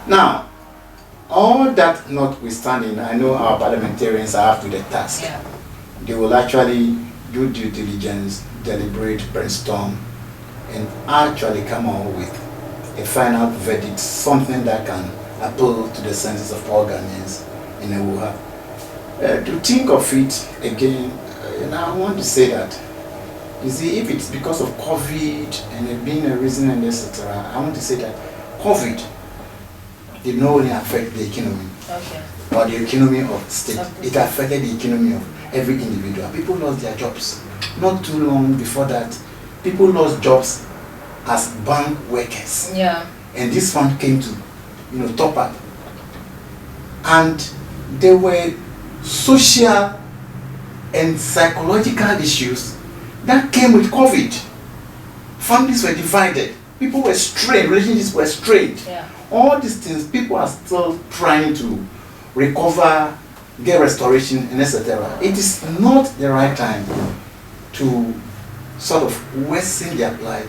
Now, all that notwithstanding, I know our parliamentarians are up to the task. Yeah. They will actually do due diligence, deliberate, brainstorm, and actually come out with a final verdict, something that can appeal to the senses of all Ghanaians, and they will have. To think of it again, and I want to say that, you see, if it's because of COVID and it being a reason and etc., I want to say that COVID did not only affect the economy, Okay. or the economy of the state, Okay. it affected the economy of every individual. People lost their jobs. Not too long before that, people lost jobs as bank workers. Yeah. And this one came to, top up. And there were social and psychological issues that came with COVID. Families were divided. People were strained. Relationships were strained. Yeah. All these things, people are still trying to recover, get restoration, and etc. It is not the right time to sort of worsen their plight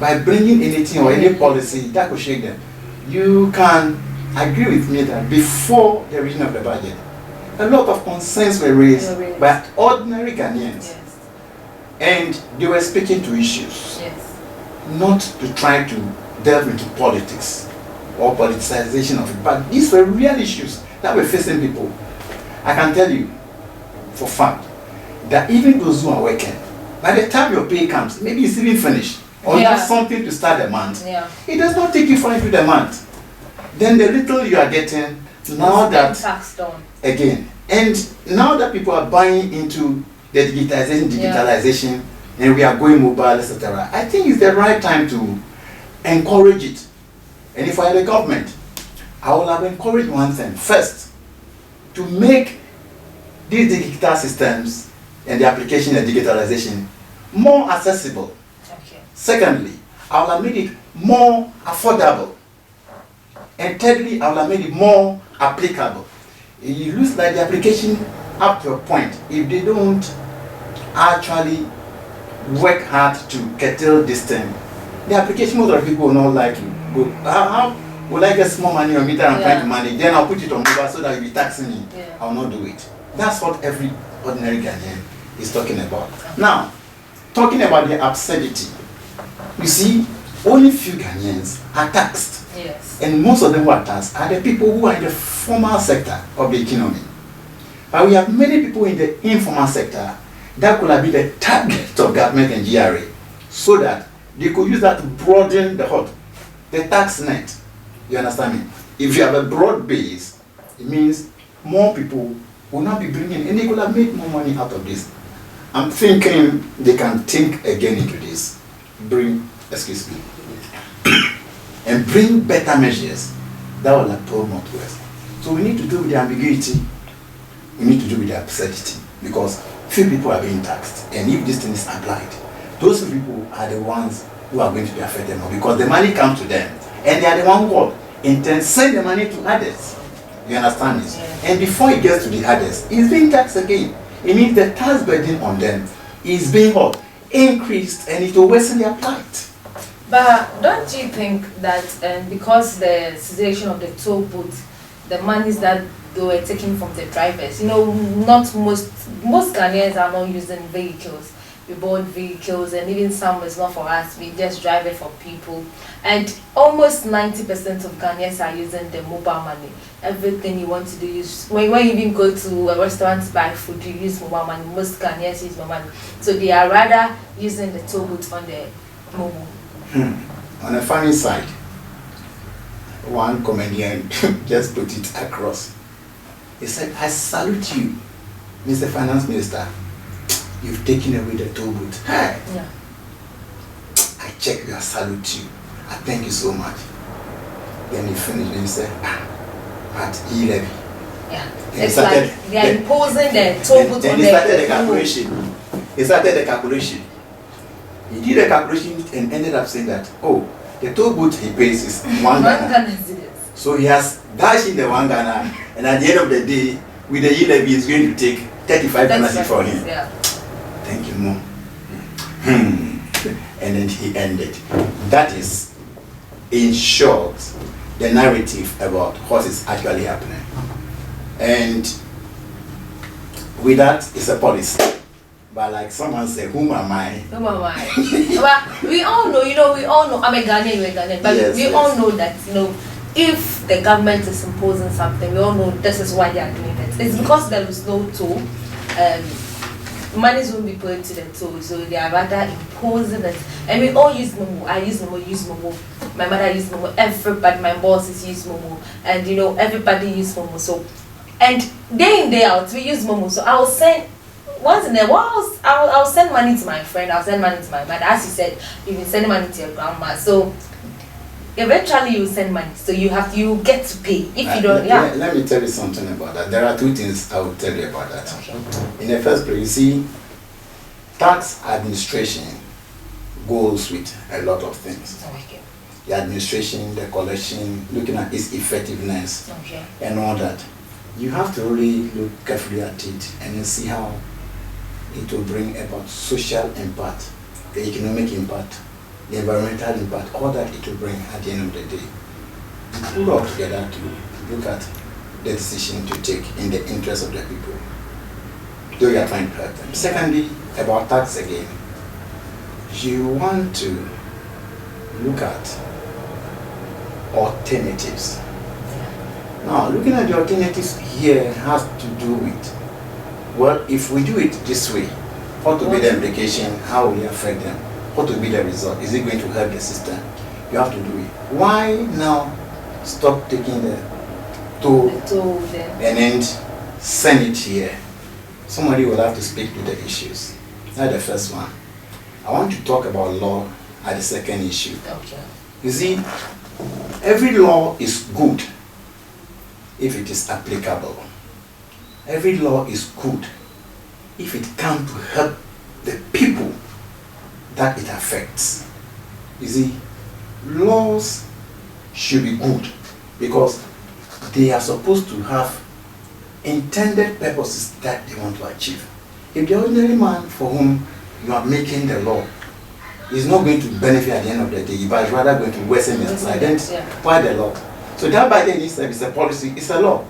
by bringing anything or any policy that could shake them. You can agree with me that before the revision of the budget, a lot of concerns were raised by ordinary Ghanaians. Yes. And they were speaking to issues, Yes. not to try to delve into politics or politicization of it. But these were real issues that were facing people. I can tell you for fact that even those who are working, by the time your pay comes, maybe it's even finished, or just something to start the month, it does not take you far into the month. Then the little you are getting, now that, taxed on. again, and now that people are buying into the digitalization, and we are going mobile, etc., I think it's the right time to encourage it. And if I had the government, I will have encouraged one thing. First, to make these digital systems and the application and digitalization more accessible. Okay. Secondly, I will have made it more affordable. And thirdly, I will have made it more applicable. It looks like the application up to a point, if they don't actually work hard to curtail this thing, the application, most of the people will not like it. But how will I get small money on meter and trying to manage? Then I'll put it on mobile so that you'll be taxing me. I will not do it. That's what every ordinary Ghanaian is talking about. Now, talking about the absurdity, you see, only few Ghanaians are taxed. Yes. And most of them who are taxed are the people who are in the formal sector of the economy. But we have many people in the informal sector that could have been the target of government and GRA, so that they could use that to broaden the tax net. You understand me? If you have a broad base, it means more people will not be bringing, and they could have made more money out of this. I'm thinking they can think again into this, and bring better measures that will appeal more to us. So we need to do with the ambiguity, we need to do with the absurdity, because few people are being taxed, and if this thing is applied, those people are the ones who are going to be affected more, because the money comes to them, and they are the one who intend send the money to others. You understand this? Yes. And before it gets to the others, it's being taxed again. It means the tax burden on them is being increased, and it will worsen their plight. But don't you think that because the cessation of the toll booth, the monies that they were taking from the drivers, not most Ghanaians are not using vehicles. We bought vehicles, and even some is not for us, we just drive it for people. And almost 90% of Ghanaians are using the mobile money. Everything you want to do, when you even go to a restaurant to buy food, you use mobile money. Most Ghanaians use mobile money. So they are rather using the toll booth on the mobile. On a funny side, one comedian just put it across. He said, "I salute you, Mr. Finance Minister. You've taken away the toll booth. Hey, Yeah. I check you, I salute you. I thank you so much." Then he finished and he said, at E-Levy. Yeah. Then It's like they are imposing the toll booth then on he the started the calculation. He started the calculation. He did the calculation and ended up saying that, the toll booth he pays is 1 Ghana. So he has dashed in the 1 Ghana, and at the end of the day, with the E-Levy, he's going to take 35 Ghana for him. Yeah. Thank you, Mom. And then he ended. That is, in short, the narrative about what is actually happening. And with that, it's a policy. But like someone said, whom am I? Whom am I? But we all know, we all know, I'm a Ghanaian, you're a Ghanaian, but Yes, we yes. all know that, if the government is imposing something, we all know this is why they are doing it. It's because there is no toll. Monies won't be paid to the toll, so they are rather imposing it. And we all use Momo. I use Momo, use Momo. My mother uses Momo. Everybody, my bosses use Momo. And everybody use Momo. So, and day in, day out, we use Momo. So I'll send, once in a while, I'll send money to my friend, I'll send money to my mother. As you said, you've been sending money to your grandma. So eventually you send money. So you get to pay. If you don't, Let me tell you something about that. There are two things I will tell you about that. Okay. In the first place, you see, tax administration goes with a lot of things. Okay. The administration, the collection, looking at its effectiveness, okay, and all that. You have to really look carefully at it and then see how it will bring about social impact, the economic impact, the environmental impact, all that it will bring at the end of the day. Put all together to look at the decision to take in the interest of the people, though you are trying to help them. Secondly, about tax again, you want to look at alternatives. Now, looking at the alternatives here has to do with, well, if we do it this way, what will be the implication? How will it affect them? What will be the result? Is it going to help the system? You have to do it. Why now stop taking the toll and then send it here? Somebody will have to speak to the issues. That's the first one. I want to talk about law at the second issue. okay. You see, every law is good if it is applicable. Every law is good if it comes to help the people that it affects. You see, laws should be good because they are supposed to have intended purposes that they want to achieve. If the ordinary man for whom you are making the law is not going to benefit at the end of the day, but is rather going to worsen the society, then why the law? So that by then itself is a policy, it's a law.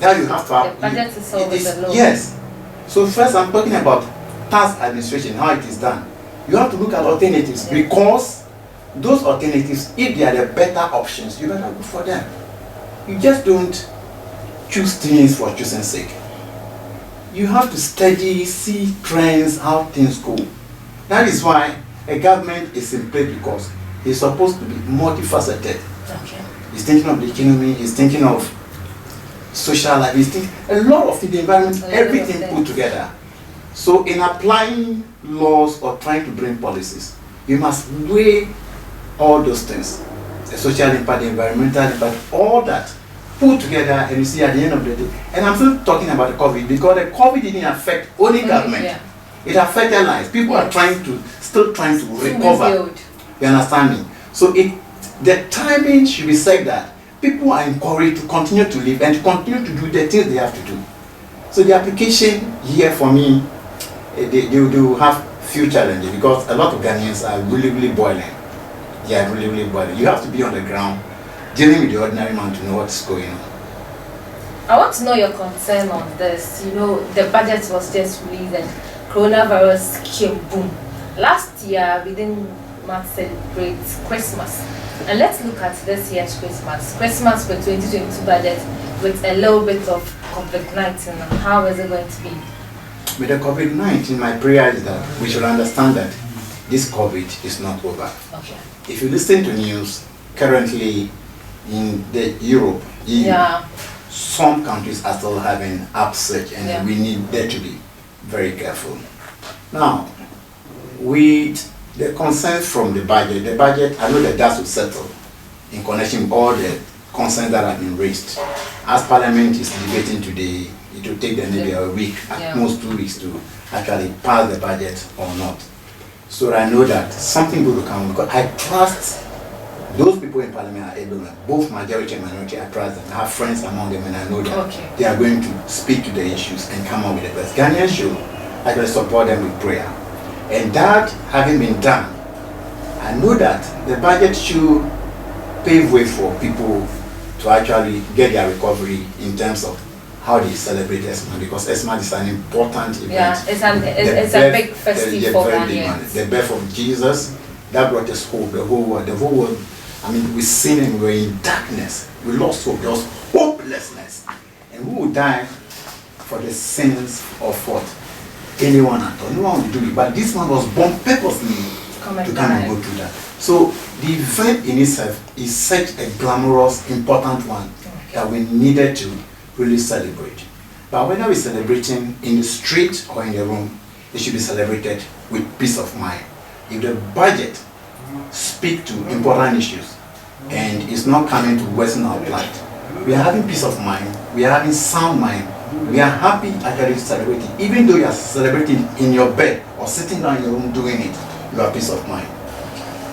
That you have to have. The budget is always a law. Yes. So first I'm talking about tax administration, how it is done. You have to look at alternatives because those alternatives, if they are the better options, you better go for them. You just don't choose things for choosing sake. You have to study, see trends, how things go. That is why a government is in place because it's supposed to be multifaceted. Okay. He's thinking of the economy, he's thinking of social life, he's thinking a lot of the environment, everything put together. So in applying laws or trying to bring policies, you must weigh all those things. The social impact, the environmental impact, all that put together, and you see at the end of the day. And I'm still talking about the COVID because the COVID didn't affect only government. Yeah. It affected lives. People are still trying to recover. You understand me? So the timing should be said that people are encouraged to continue to live and to continue to do the things they have to do. So the application here for me, they will have few challenges because a lot of Ghanaians are really, really boiling. They are really, really boiling. You have to be on the ground, dealing with the ordinary man to know what's going on. I want to know your concern on this. The budget was just released and coronavirus came boom. Last year, we didn't much celebrate Christmas. And let's look at this year's Christmas. Christmas for 2022 budget with a little bit of COVID-19. How is it going to be? With the COVID-19, my prayer is that we should understand that this COVID is not over. Okay. If you listen to news, currently in the Europe, EU, some countries are still having upsurge and we need there to be very careful. Now, with the concerns from the budget, I know that that will settle in connection with all the concerns that have been raised. As Parliament is debating today, it will take them maybe a week, at most 2 weeks to actually pass the budget or not. So I know that something good will come because I trust those people in Parliament are able, both majority and minority, I trust them. I have friends among them and I know that they are going to speak to the issues and come up with the best. Ghanaians should actually support them with prayer. And that having been done, I know that the budget should pave way for people to actually get their recovery in terms of how they celebrate Xmas, because Xmas is an important event. Yeah, it's a big festival for Ghanaians. The birth of Jesus, that brought us hope, the whole world. I mean, we sinned and we were in darkness. We lost hope. There was hopelessness. And who would die for the sins of what? Anyone at all. No one would do it. But this man was born purposely to come and go through that. So the event in itself is such a glamorous, important one that we needed to really celebrate. But whether we're celebrating in the street or in the room, it should be celebrated with peace of mind. If the budget speak to important issues and it's not coming to worsen our plight, we are having peace of mind, we are having sound mind, we are happy actually celebrating. Even though you are celebrating in your bed or sitting down in your room doing it, you have peace of mind.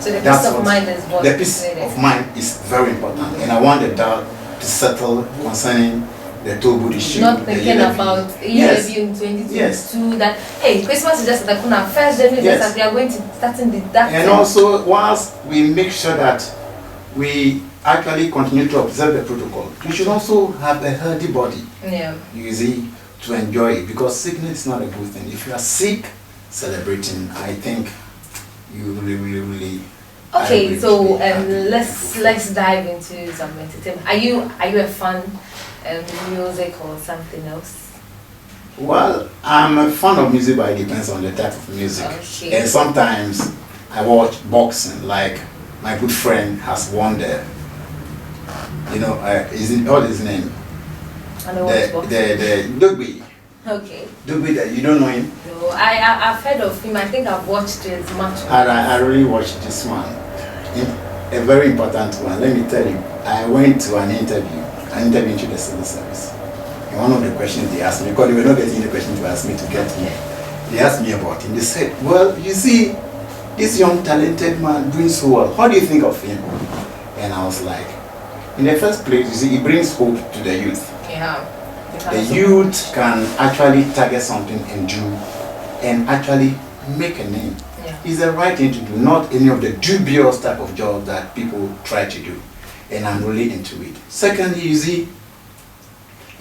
So the peace of mind is what the peace of mind is very important, and I want the doubt to settle concerning the toll issue. Not thinking about E-Levy in 2022 that hey, Christmas is just the corner. First January that we are going to start in the dark. And also, whilst we make sure that we actually continue to observe the protocol, we should also have a healthy body. Yeah. You see, to enjoy it, because sickness is not a good thing. If you are sick, celebrating, I think you really. Okay, so let's dive into some entertainment. Are you a fan of music or something else? Well, I'm a fan of music, but it depends on the type of music. Okay. And sometimes I watch boxing. Like my good friend has won the, what is his name? I know what's boxing. The Dugby. Okay. Dugby, that you don't know him? No, I've heard of him. I think I've watched his match. I really watched this one. A very important one. Let me tell you, I went to an interview into the civil service. And one of the questions they asked me, because they were not getting the question to ask me to get me, they asked me about him. They said, well, you see, this young talented man doing so well, how do you think of him? And I was like, in the first place, you see, he brings hope to the youth. Yeah. The youth can actually target something and do, and actually make a name. Yeah. It's the right thing to do, not any of the dubious type of job that people try to do. And I'm really into it. Secondly, you see,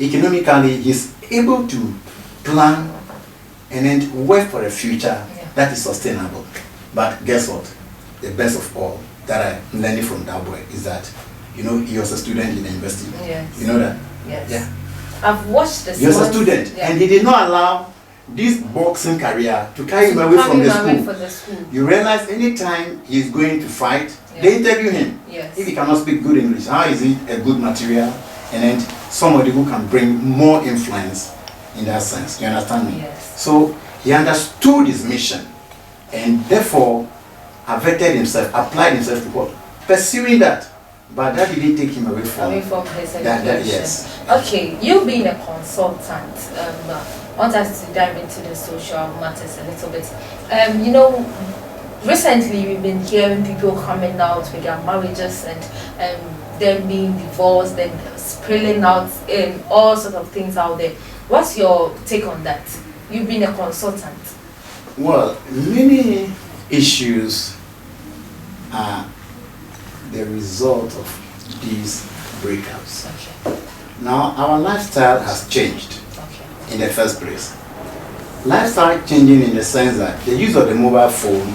economically, he's able to plan and then work for a future that is sustainable. But guess what? The best of all that I'm learning from that boy is that, he was a student in the university. Yes. You know that? Yes. Yeah. I've watched this. He was a student, and he did not allow this boxing career to carry him away from the school. You realize anytime he's going to fight, they interview him. Yes. If he cannot speak good English, how is he a good material? And then somebody who can bring more influence in that sense. You understand me? Yes. So he understood his mission, and therefore averted himself, applied himself to what? Pursuing that. But that didn't take him away from his education. Yes. Okay, you being a consultant, I want us to dive into the social matters a little bit. Recently we've been hearing people coming out with their marriages and them being divorced and spilling out and all sorts of things out there. What's your take on that? You've been a consultant. Well, many issues are the result of these breakups. Okay. Now, our lifestyle has changed in the first place. Lifestyle changing in the sense that the use of the mobile phone,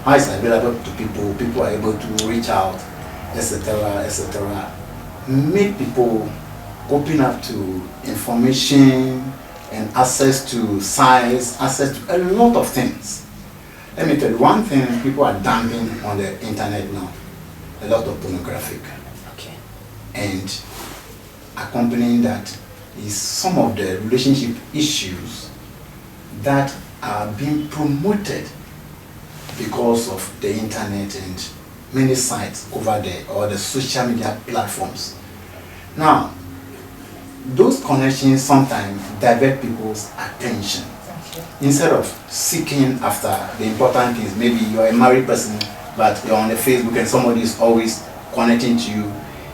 how it's available to people are able to reach out, etc., make people open up to information and access to science, access to a lot of things. Let me tell you one thing people are dumping on the internet now. A lot of pornographic. Okay. And accompanying that is some of the relationship issues that are being promoted because of the internet and many sites over there, or the social media platforms. Now, those connections sometimes divert people's attention. Okay. Instead of seeking after the important things, maybe you're a married person, but you're on the Facebook and somebody is always connecting to you,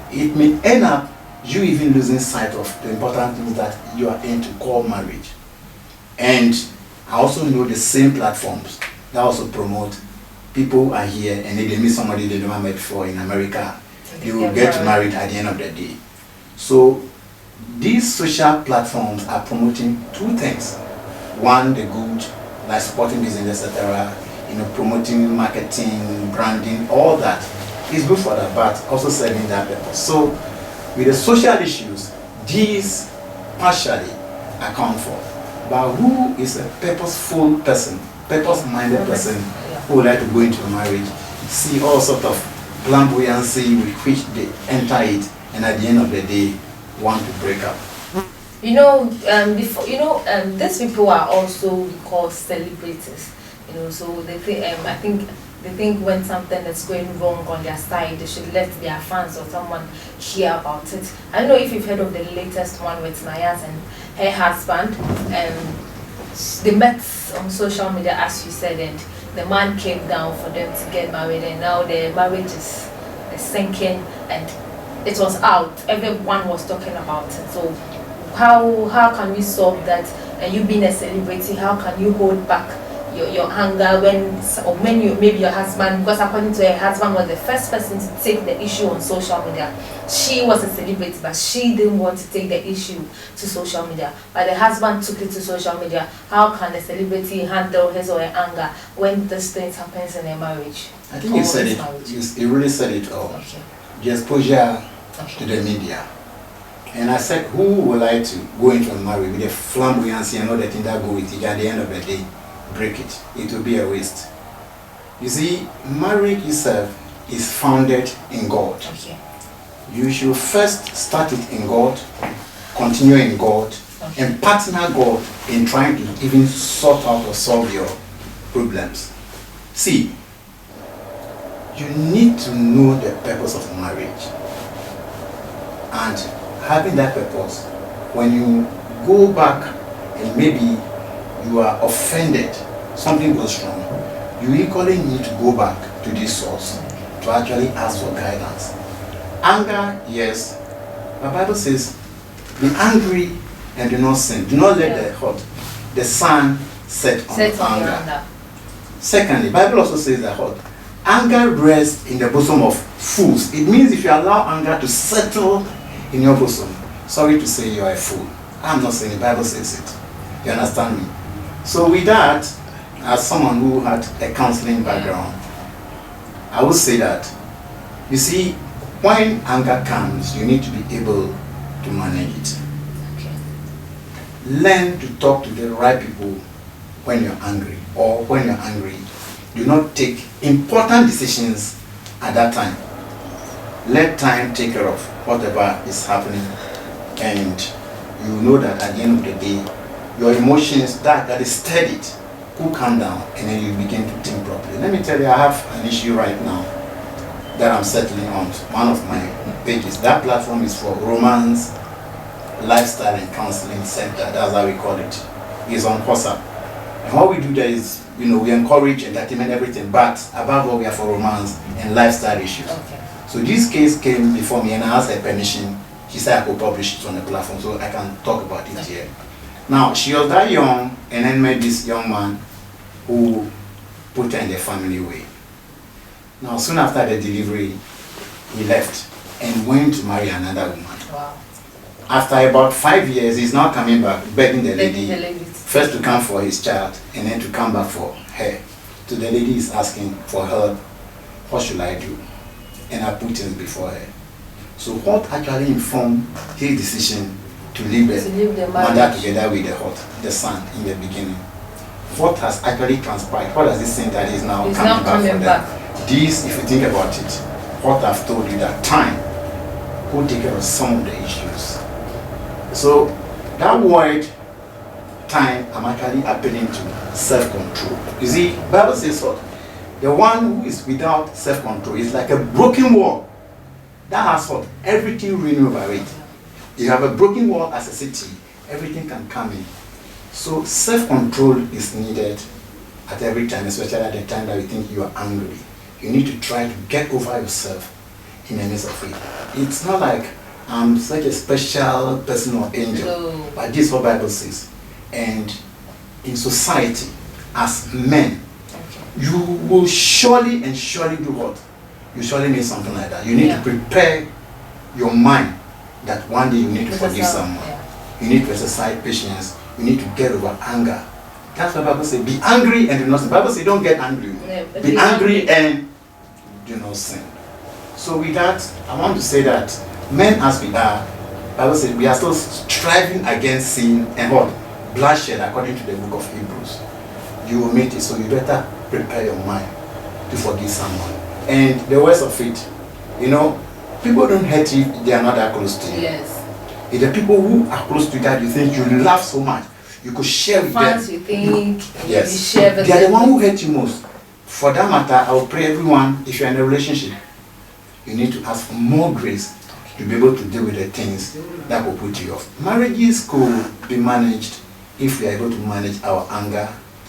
it may end up you even losing sight of the important things that you are in to call marriage. And I also know the same platforms that also promote people are here and they meet somebody they never met before in America, they will get married at the end of the day. So these social platforms are promoting two things. One, the good, like supporting business, etc. Promoting marketing, branding, all that is good for that, but also serving that purpose. So with the social issues, these partially account for. But who is a purposeful person, purpose-minded person who would like to go into a marriage, see all sort of flamboyancy with which they enter it, and at the end of the day want to break up? These people are also called celebrities. So they think, I think they think when something is going wrong on their side, they should let their fans or someone hear about it. I don't know if you've heard of the latest one with Naya's and her husband. They met on social media, as you said, and the man came down for them to get married, and now their marriage is sinking, and it was out. Everyone was talking about it. So how can we solve that? And you being a celebrity, how can you hold back your anger when you, maybe your husband, because according to her husband was the first person to take the issue on social media. She was a celebrity, but she didn't want to take the issue to social media, but the husband took it to social media. How can a celebrity handle his or her anger when this thing happens in a marriage? I think you said it. You really said it all. Okay. The exposure to the media. And I said, who would like to go into a marriage with a flamboyancy and all the things that go with it? At the end of the day, break it. It will be a waste. You see, marriage itself is founded in God. Okay. You should first start it in God, continue in God, okay, and partner God in trying to even sort out or solve your problems. See, you need to know the purpose of marriage. And having that purpose, when you go back and maybe you are offended, something goes wrong, you equally need to go back to this source to actually ask for guidance. Anger, yes, the Bible says, be angry and do not sin. Do not let the sun set on anger. Secondly, the Bible also says that anger rests in the bosom of fools. It means if you allow anger to settle in your bosom, sorry to say you are a fool. I'm not saying the Bible says it. You understand me? So with that, as someone who had a counseling background, I would say that, you see, when anger comes, you need to be able to manage it. Okay. Learn to talk to the right people when you're angry, or when you're angry, do not take important decisions at that time. Let time take care of whatever is happening, and you know that at the end of the day, your emotions that is steadied will calm down, and then you begin to think properly. Let me tell you, I have an issue right now that I'm settling on one of my pages. That platform is for Romance Lifestyle and Counseling Center. That's how we call it. It's on WhatsApp. And what we do there is, we encourage entertainment, everything, but above all, we are for romance and lifestyle issues. Okay. So this case came before me, and I asked her permission. She said I could publish it on the platform, so I can talk about it here. Now, she was that young, and then met this young man who put her in the family way. Now, soon after the delivery, he left and went to marry another woman. Wow. After about 5 years, he's now coming back, begging the lady first to come for his child and then to come back for her. So the lady is asking for help. What should I do? And I put things before her. So what actually informed his decision to leave the mother together with the son in the beginning? What has actually transpired? What does this mean that he's now coming back for them? This, if you think about it, what I've told you, that time will take care of some of the issues. So that word time, I'm actually appealing to self-control. You see, Bible says what? The one who is without self-control is like a broken wall that has what? Everything running over it. You have a broken wall as a city, everything can come in. So self-control is needed at every time, especially at the time that you think you are angry. You need to try to get over yourself in the midst of it. It's not like I'm such a special person or angel, but this is what the Bible says. And in society, as men, you will surely and surely do what? you surely need something like that. You need to prepare your mind that one day you need to forgive someone. You need to exercise patience. You need to get over anger. That's what the Bible says. Be angry and do not sin. The Bible says don't get angry. Be angry and do not sin. So with that, I want to say that men as we are, the Bible says we are still striving against sin and what? Bloodshed, according to the book of Hebrews. You will meet it, so you better prepare your mind to forgive someone. And the words of it, people don't hurt you if they are not that close to you. Yes. It's the people who are close to you that you think you love so much, you could share with them. You think, yes. You share with they are the one who hurt you most. For that matter, I will pray everyone, if you are in a relationship, you need to ask for more grace to be able to deal with the things that will put you off. Marriages could be managed if we are able to manage our anger,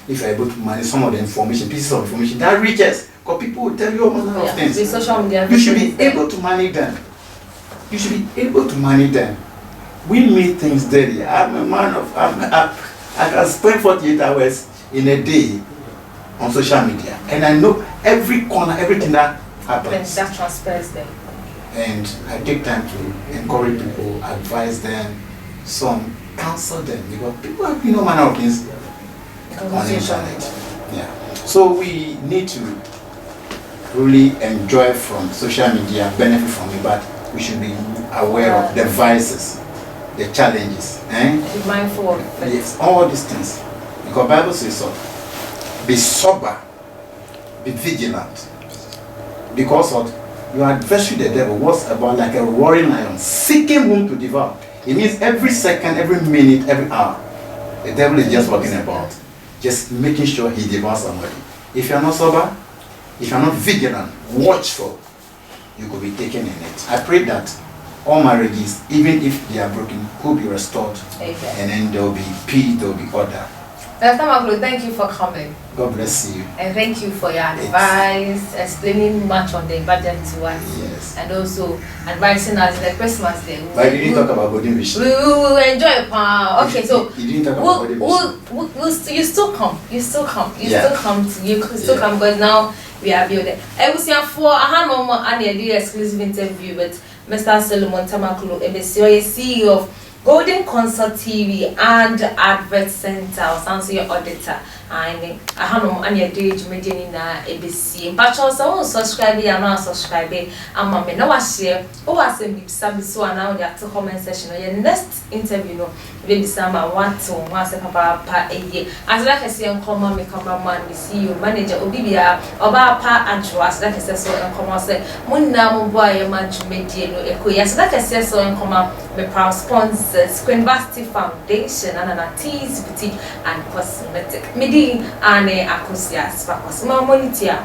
if we are able to manage some of the pieces of information that reaches. Because people will tell you all manner of things. You should be able to manage them. You should be able to manage them. We meet things daily. I'm a man of, I can spend 48 hours in a day on social media. And I know every corner, everything that happens. That transpires them. And I take time to encourage people, advise them, some counsel them. Because people have all manner of things on the internet. Yeah. So we need to really enjoy from social media, benefit from it, but we should be aware of the vices, the challenges. Be mindful of it. Yes, all these things. Because Bible says so. Be sober, be vigilant. Because of your adversary, the devil, was about like a roaring lion, seeking whom to devour. It means every second, every minute, every hour, the devil is just walking about, just making sure he devours somebody. If you are not sober, if you are not vigilant, watchful, you could be taken in it. I pray that all marriages, even if they are broken, could be restored. Amen. And then there will be peace, there will be order. Dr. Maglo, thank you for coming. God bless you. And thank you for your advice, explaining much on the budget to us. Yes. And also advising us the Christmas day. But you didn't talk about Golden Vision. We will enjoy it. Okay, so you didn't talk about Golden Vision. You still come. You still come. You Yeah. still come. You still come because now we are building. I was here for an exclusive interview with Mr. Solomon Tamakulu, CEO of Golden Concert TV and Advert Center, or sounds your auditor. And I have no money a day to make in ABC. But also subscribe and not subscribe. And mamma, no, I share. Oh, I say, Sabi, so now the active comment session. Your next interview, no, maybe some one to once a papa a year. As like I say, on common, me cameraman, the CEO, manager, Obibia, or Papa and Joas, like I said, so and come on, say, Munna, boy, a man to make no echo. Yes, like I said, so and come up, me proud sponsors, Queen Basti Foundation, and an teas, boutique, and cosmetic. Ane akusia spakos ma monitia